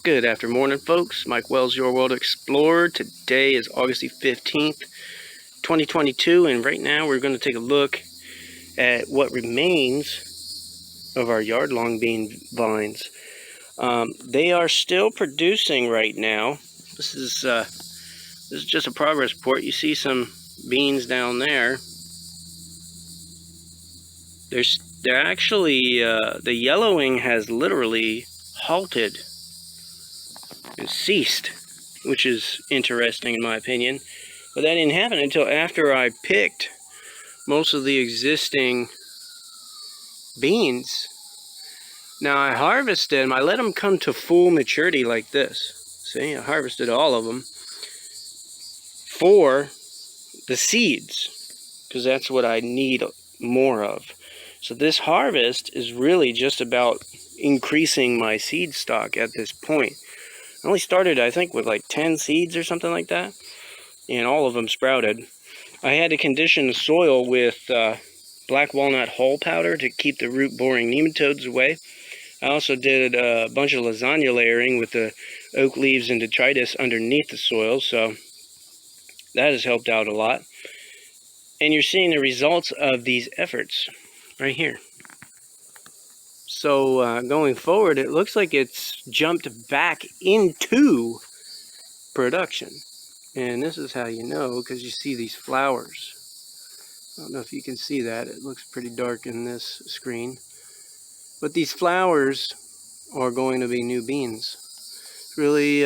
Good after morning, folks. Mike Wells, your World Explorer. Today is August the 15th, 2022, and right now we're going to take a look at what remains of our Yardlong bean vines. They are still producing right now. This is just a progress report. You see some beans down there. They're actually the yellowing has literally halted and ceased, which is interesting in my opinion. But that didn't happen until after I picked most of the existing beans. Now I harvested them, I let them come to full maturity like this. See, I harvested all of them for the seeds, because that's what I need more of. So this harvest is really just about increasing my seed stock at this point. I only started, I think, with like 10 seeds or something like that, and all of them sprouted. I had to condition the soil with black walnut hull powder to keep the root-boring nematodes away. I also did a bunch of lasagna layering with the oak leaves and detritus underneath the soil, so that has helped out a lot. And you're seeing the results of these efforts right here. So going forward, it looks like it's jumped back into production. And this is how you know, because you see these flowers. I don't know if you can see that. It looks pretty dark in this screen. But these flowers are going to be new beans. It's really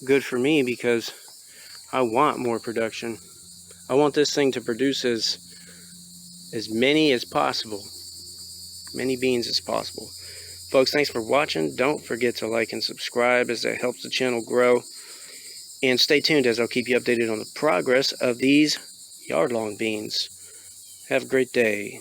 good for me because I want more production. I want this thing to produce as many as possible. Many beans as possible. Folks, thanks for watching. Don't forget to like and subscribe, as that helps the channel grow. And stay tuned as I'll keep you updated on the progress of these Yardlong beans. Have a great day.